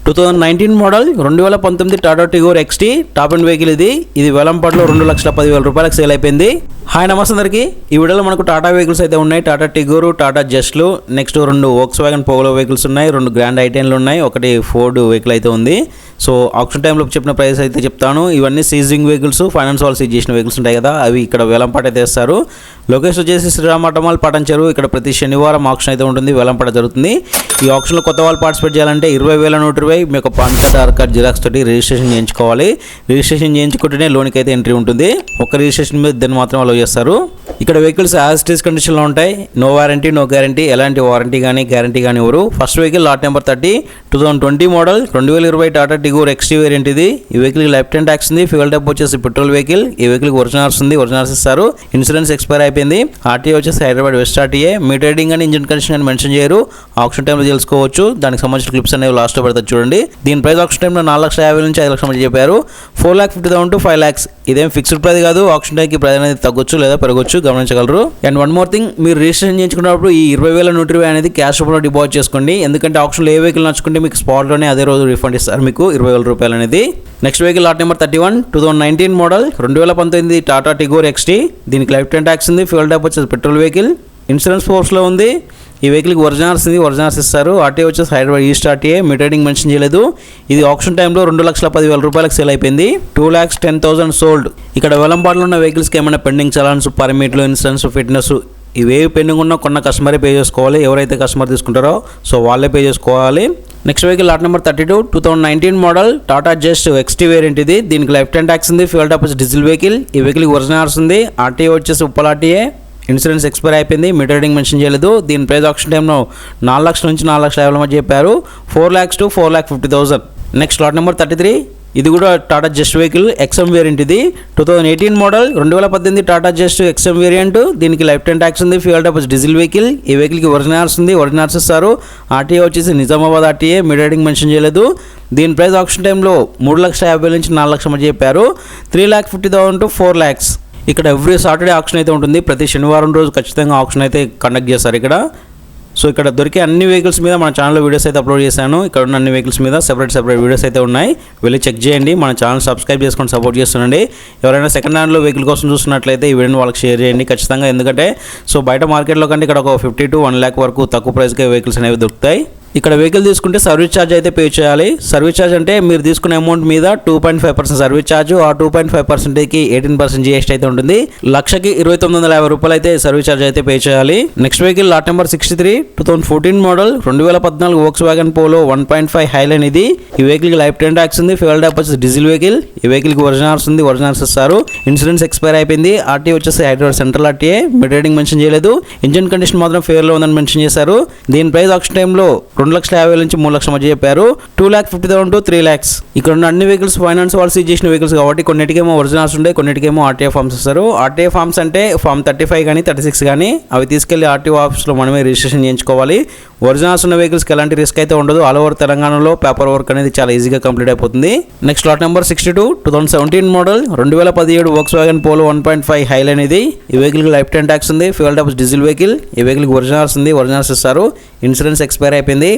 2019 model 2019 Tata Tigor XT top and vehicle ఇది వేలంపాట్లో 2,10,000 రూపాయలకు sale అయిపోయింది. హాయ్ నమస్తే అందరికీ. ఈ వీడియోలో మనకు టాటా వెహికల్స్ అయితే ఉన్నాయి. టాటా టిగోరు, టాటా జస్ట్లు, నెక్స్ట్ 2 వోక్స్వాగన్ పోలో వెహికల్స్ ఉన్నాయి, 2 గ్రాండ్ ఐటెన్లు ఉన్నాయి, ఒకటి ఫోర్డ్ వెహికల్ అయితే ఉంది. సో ఆప్షన్ టైంలో చెప్పిన ప్రైస్ అయితే చెప్తాను. ఇవన్నీ సీజింగ్ వెహికల్స్, ఫైనాన్స్ వాళ్ళు సీజ్ చేసిన వెహికల్స్ ఉంటాయి కదా, అవి ఇక్కడ వేలంపాట అయితే వేస్తారు. లొకేషన్ వచ్చేసి శ్రీరామటమాల్ పటంచెరు. ఇక్కడ ప్రతి శనివారం ఆప్షన్ అయితే ఉంటుంది, వేలంపాట జరుగుతుంది. ఈ ఆప్షన్లో కొత్త వాళ్ళు పార్టిసిపేట్ చేయాలంటే 20,120 మీకు pan card, Aadhaar card xerox తోటి రిజిస్ట్రేషన్ చేయించుకోవాలి. రిజిస్ట్రేషన్ చేయించుకుంటేనే లోన్కి అయితే ఎంట్రీ ఉంటుంది. ఒక రిజిస్ట్రేషన్ మీద దాన్ని మాత్రం అలో చేస్తారు. ఇక్కడ వెహికల్స్ యాజ్ ఇట్ ఈస్ కండిషన్లో ఉంటాయి. నో వారంటీ, నో గ్యారంటీ, ఎలాంటి వారంటీ కానీ గ్యారంటీ కానీ ఇవ్వరు. First vehicle lot number 30 2020 model 2020 Tata Tigor XT variant ఇది. ఈ వెహికల్కి లైఫ్ టైం ట్యాక్స్ ఉంది. ఫ్యూయల్ టైప్ వచ్చేసి పెట్రోల్ వెహికల్. ఈ వెహికల్కి ఒరిజినల్స్ ఉంది, ఒరిజినల్స్ ఇస్తారు. ఇన్సూరెన్స్ ఎక్స్పైర్ అయిపోయింది. ఆర్టీఏ వచ్చేసి హైదరాబాద్ వెస్ట్ ఆర్టీఏ. మీటరింగ్ అని ఇంజిన్ కండిషన్ అని మెన్షన్ చేయరు. ఆప్షన్ టైంలో తెలుసుకోవచ్చు. దానికి సంబంధించిన క్లిప్స్ అనేవి లాస్ట్లో పెడతారు చూడండి. దీని ప్రైస్ ఆప్షన్ టైంలో 4,50,000 నుంచి 5,00,000 మధ్య చెప్పారు. 4,50,000 to 5 lakhs. ఇదేం ఫిక్స్డ్ ప్రైస్ కాదు. ఆప్షన్ టైంకి ప్రైస్ అనేది తగ్గొచ్చు లేదా పెరగొచ్చు, గమనించగలరు. అండ్ వన్ మోర్ థింగ్, మీరు రిజిస్ట్రేషన్ చేయించుకున్నప్పుడు ఈ 20,120 అనేది క్యాష్ రూపంలో డిపాజిట్ చేసుకోండి. ఎందుకంటే ఆప్షన్లో ఏ వెహికల్ నచ్చుకుంటే మీకు స్పాట్లోనే అదే రోజు రిఫండ్ ఇస్తారు మీకు 20,000 రూపాయలు అనేది. Next vehicle lot number 31 2019 model 2019 Tata Tigor XT. దీనికి లైఫ్ టైం ట్యాక్స్ ఉంది. ఫ్యూయల్ టైప్ వచ్చేసి పెట్రోల్ వెహికల్. ఇన్సూరెన్స్ ఫోర్స్లో ఉంది. ఈ వెహికల్కి ఒరిజినల్స్ ఉంది, ఒరిజినల్స్ ఇస్తారు. ఆర్టీఏ వచ్చేసి Hyderabad east RTA. Metering mention చేయలేదు. ఇది ఆప్షన్ టైంలో 2,10,000 రూపాయలకు సేల్ అయిపోయింది. 2,10,000 సోల్డ్. ఇక్కడ వేలంపాట్లో ఉన్న వెహికల్స్కి ఏమైనా పెండింగ్ చలాన్స్, పర్మిట్లు, ఇన్సూరెన్స్, ఫిట్నెస్ ఇవేవి పెండింగ్ ఉన్నా కొన్న కస్టమరే పే చేసుకోవాలి. ఎవరైతే కస్టమర్ తీసుకుంటారో సో వాళ్ళే పే చేసుకోవాలి. Next vehicle lot number 32 2019 model Tata just XT variant ఇది. దీనికి లైఫ్ టైం ట్యాక్స్ ఉంది. ఫ్యూయల్ టైప్ వచ్చి డీజిల్ వెహికల్. ఈ వెహికల్కి ఒరిజినల్స్ ఉంది. ఆర్టీఏ వచ్చేసి ఉప్పల్ ఆర్టీఏ. ఇన్సూరెన్స్ ఎక్స్పైర్ అయిపోయింది. మీటరింగ్ మెన్షన్ చేయలేదు. దీని ప్రైస్ ఆప్షన్ టైంలో 4 లక్షల నుంచి 4,50,000 మధ్య చెప్పారు. 4 lakhs to 4,50,000. Next lot number 33 ఇది కూడా Tata just vehicle XM variant ఇది. 2018 model 2018 Tata just XM variant. దీనికి లైఫ్ టైం ట్యాక్స్ ఉంది. Fuel type diesel vehicle. ఈ వెహికల్కి ఒరిజినల్స్ ఉంది, ఒరిజినల్స్ ఇస్తారు. ఆర్టీఏ వచ్చేసి నిజామాబాద్ ఆర్టీఏ. మీటరింగ్ మెన్షన్ చేయలేదు. దీని ప్రైస్ ఆప్షన్ టైంలో 3,50,000 నుంచి 4 లక్షల మధ్య చెప్పారు. 3,50,000 to 4 lakhs. ఇక్కడ ఎవ్రీ సాటర్డే ఆప్షన్ అయితే ఉంటుంది. ప్రతి శనివారం రోజు ఖచ్చితంగా ఆప్షన్ అయితే కండక్ట్ చేస్తారు ఇక్కడ. సో ఇక్కడ దొరికే అన్ని వెహికల్స్ మీద మన ఛానల్లో వీడియోస్ అయితే అప్లోడ్ చేశాను. ఇక్కడ ఉన్న అన్ని వెహికల్స్ మీద సెపరేట్ వీడియోస్ అయితే ఉన్నాయి. వెళ్ళి చెక్ చేయండి. మన ఛానల్ సబ్స్క్రైబ్ చేసుకొని సపోర్ట్ చేస్తుండండి. ఎవరైనా సెకండ్ హ్యాండ్లో వెహికల్ కోసం చూస్తున్నట్లయితే ఈ వీడియోని వాళ్ళకి షేర్ చేయండి ఖచ్చితంగా. ఎందుకంటే సో బయట మార్కెట్లో కంటే ఇక్కడ ఒక 50 to 1 lakh వరకు తక్కువ ప్రైస్కే వెహికల్స్ అనేవి దొరుకుతాయి. ఇక్కడ వెహికల్ తీసుకుంటే సర్వీస్ ఛార్జ్ అయితే పే చేయాలి. సర్వీస్ ఛార్జ్ అంటే మీరు తీసుకునే అమౌంట్ మీద 2.5% సర్వీస్ ఛార్జ్. ఆ 2.5%కి 18% GST అయితే ఉంటుంది. లక్షకి 2,950 రూపాయలు అయితే సర్వీస్ ఛార్జ్ అయితే పే చేయాలి. Next vehicle lot number 63 2014 model 2014 Volkswagen polo 1.5 highline ఇది. ఈ వెహికల్కి లైఫ్ టైం ట్యాక్స్ ఉంది. ఫ్యూయల్ టైప్ వచ్చేసి డీజిల్ వెహికల్. ఈ వెహికల్కి ఒరిజినల్స్ ఉంది, ఒరిజినల్స్ ఇస్తారు. ఇన్సూరెన్స్ ఎక్స్పైర్ అయిపోయింది. ఆర్టీఏ వచ్చేసి Hyderabad central RTA. Metering mention చేయలేదు. ఇంజిన్ కండిషన్ మాత్రం ఫేర్లో ఉందని మెన్షన్ చేశారు. దీని ప్రైస్ ఆప్షన్ టైంలో 2,50,000 నుంచి 3 లక్షల మధ్య చెప్పారు. 2,50,000 to 3 lakhs. ఇక్కడ ఉన్న అన్ని వెహికల్స్ ఫైనాన్స్ వాళ్ళు సీజ్ చేసిన వెహికల్స్ కాబట్టి కొన్నిటికేమో ఒరిజినల్స్ ఉంటాయి, కొన్నిటికేమో ఆర్టీఏ ఫార్మ్స్ ఇస్తారు. ఆర్టీఏ ఫార్మ్స్ అంటే ఫామ్ 35 కానీ 36 కానీ అవి తీసుకెళ్లి ఆర్టీఓ ఆఫీస్లో మనమే రిజిస్ట్రేషన్ చేయించుకోవాలి. ఒరిజినల్స్ ఉన్న వెహికల్స్కి ఎలాంటి రిస్క్ అయితే ఉండదు. ఆల్ ఓవర్ తెలంగాణలో పేపర్ వర్క్ అనేది చాలా ఈజీగా కంప్లీట్ అయిపోతుంది. Next lot number 62 2017 model 2017 Volkswagen polo 1.5 highline ఇది. ఈ వెహికల్కి లైఫ్ టైం ట్యాక్స్ ఉంది. Fuel type diesel vehicle. ఈ వెహికల్కి ఒరిజినల్స్ ఉంది, ఒరిజినల్స్ ఇస్తారు. ఇన్సూరెన్స్ ఎక్స్పైర్ అయిపోయింది.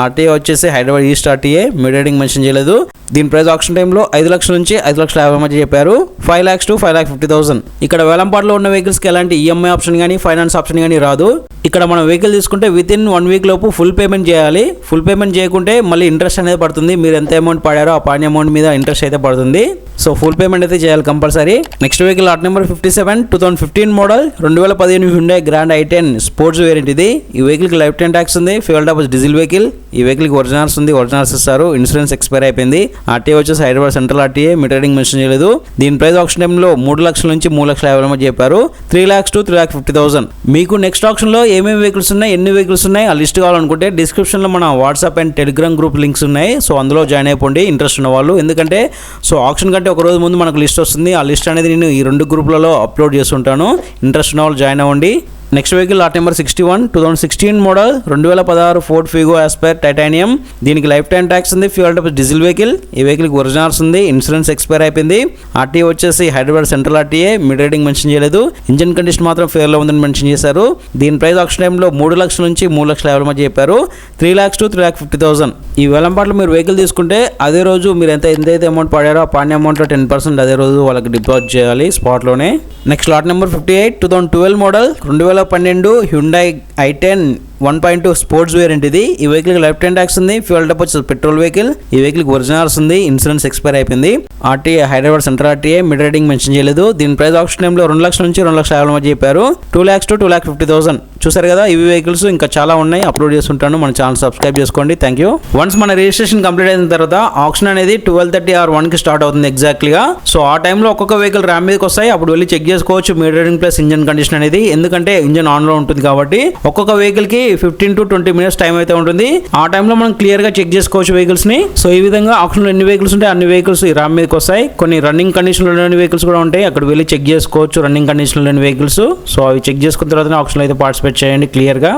ఆర్టీఏ వచ్చేసి Hyderabad east RTA. Metering mention చేయలేదు. దీని ప్రైస్ ఆప్షన్ టైంలో 5 లక్షల నుంచి 5,50,000 మధ్య చెప్పారు. 5 lakhs to 5,50,000. ఇక్కడ వేలంపాట్లో ఉన్న వెహికల్స్కి ఎలాంటి ఈఎంఐ ఆప్షన్ కానీ ఫైనాన్స్ ఆప్షన్ కానీ రాదు. ఇక్కడ మనం వెహికల్ తీసుకుంటే వితిన్ 1 week లోపు ఫుల్ పేమెంట్ చేయాలి. ఫుల్ పేమెంట్ చేయకుంటే మళ్ళీ ఇంట్రెస్ట్ అనేది పడుతుంది. మీరు ఎంత అమౌంట్ పడారో ఆ పడిన అమౌంట్ మీద ఇంట్రెస్ట్ అయితే పడుతుంది. సో ఫుల్ పేమెంట్ అయితే చేయాలి compulsory. Next vehicle lot number 57 2015 model 2015 Hyundai grand i10 sports variant ఇది. ఈ వెహికల్కి లైఫ్ టైం ట్యాక్స్ ఉంది. Fuel type diesel vehicle. ఈ వెహికల్కి ఒరిజినల్స్ ఉంది, ఒరిజినల్స్ ఇస్తారు. ఇన్సూరెన్స్ ఎక్స్పైర్ అయిపోయింది. ఆర్టీఏ వచ్చేసి Hyderabad central RTA. Metering mention చేయలేదు. దీని ప్రైస్ ఆప్షన్ టైంలో 3 లక్షల నుంచి 3,50,000 మధ్య చెప్పారు. 3 lakhs to 3,50,000. మీకు నెక్స్ట్ ఆప్షన్లో ఏమేమి వెహికల్స్ ఉన్నాయి, ఎన్ని వెహికల్స్ ఉన్నాయి ఆ లిస్ట్ కావాలనుకుంటే డిస్క్రిప్షన్లో మన WhatsApp and Telegram group links ఉన్నాయి. సో అందులో జాయిన్ అయిపోండి ఇంట్రెస్ట్ ఉన్న వాళ్ళు. ఎందుకంటే సో ఆప్షన్ కంటే ఒక రోజు ముందు మనకు లిస్ట్ వస్తుంది. ఆ లిస్ట్ అనేది నేను ఈ 2 గ్రూపులలో అప్లోడ్ చేస్తుంటాను. ఇంట్రెస్ట్ ఉన్న వాళ్ళు జాయిన్ అవ్వండి. Next vehicle lot number 61 2016 model 2016 Ford Figo Aspire titanium. దీనికి లైఫ్ టైం ట్యాక్స్ ఉంది. Fuel type diesel vehicle. ఈ వెహికల్కి ఒరిజినల్స్ ఉంది. ఇన్సూరెన్స్ ఎక్స్పైర్ అయిపోయింది. ఆర్టీఏ వచ్చేసి Hyderabad central RTA. Mid rating mention చేయలేదు. ఇంజన్ కండిషన్ మాత్రం ఫేర్లో ఉందని మెన్షన్ చేశారు. దీని ప్రైస్ ఆక్షన్ టైంలో 3 లక్షల నుంచి 3 లక్షల 50 మధ్య చెప్పారు. 3 lakhs to 3,50,000. ఈ వేలంపాట్లో మీరు వెహికల్ తీసుకుంటే అదే రోజు మీరు ఎంతైతే అమౌంట్ పడారో ఆ పాడిన అమౌంట్లో 10% అదే రోజు వాళ్ళకి డిపాజిట్ చేయాలి స్పాట్లోనే. Next lot number 58 2012 model 2012 Hyundai i10 1.2 sports variant ఇది. ఈ వెహికల్కి లైఫ్ టైం ట్యాక్స్ ఉంది. ఫ్యూయల్ టైప్ వచ్చేసి పెట్రోల్ వెహికల్. ఈ వెహికల్కి ఒరిజినల్స్ ఉంది. ఇన్సూరెన్స్ ఎక్స్పైర్ అయిపోయింది. RTA Hyderabad central RTA. Mid rating mention చేయలేదు. దీని ప్రైస్ ఆప్షన్ టైంలో 2 లక్షల నుంచి 2 లక్షల 50 మధ్య చెప్పారు. 2 lakhs to 2,50,000. చూసారు కదా, ఇవి వెహికల్స్ ఇంకా చాలా ఉన్నాయి, అప్లోడ్ చేస్తుంటాను. మన ఛానల్ సబ్స్క్రైబ్ చేసుకోండి. Thank you. వన్స్ మన రిజిస్ట్రేషన్ కంప్లీట్ అయిన తర్వాత ఆప్షన్ అనేది 12:30 or 1కి స్టార్ట్ అవుతుంది ఎగ్జాక్ట్లీగా. సో ఆ టైంలో ఒక్కొక్క వెహికల్ ర్యామ్ మీదకి వస్తాయి. అప్పుడు వెళ్ళి చెక్ చేసుకోవచ్చు mid rating plus engine condition అనేది. ఎందుకంటే ఇంజన్ ఆన్లో ఉంటుంది కాబట్టి ఒక్కొక్క వెహికల్కి 15 to 20 minutes టైం అయితే ఉంటుంది. ఆ టైంలో మనం క్లియర్గా చెక్ చేసుకోవచ్చు వెహికల్స్ని. సో ఈ విధంగా ఆప్షన్లో ఎన్ని వెహికల్స్ ఉంటాయి అన్ని వెహికల్స్ ఈ ర్యామ్ మీదకి వస్తాయి. కొన్ని రన్నింగ్ కండిషన్లో లేని వెహికల్స్ కూడా ఉంటాయి. అక్కడ వెళ్ళి చెక్ చేసుకోవచ్చు రన్నింగ్ కండిషన్లో లేని వెహికల్స్. సో అవి చెక్ చేసుకున్న తర్వాత ఆప్షన్లో అయితే పార్టిసిపేట్ చేయండి క్లియర్గా.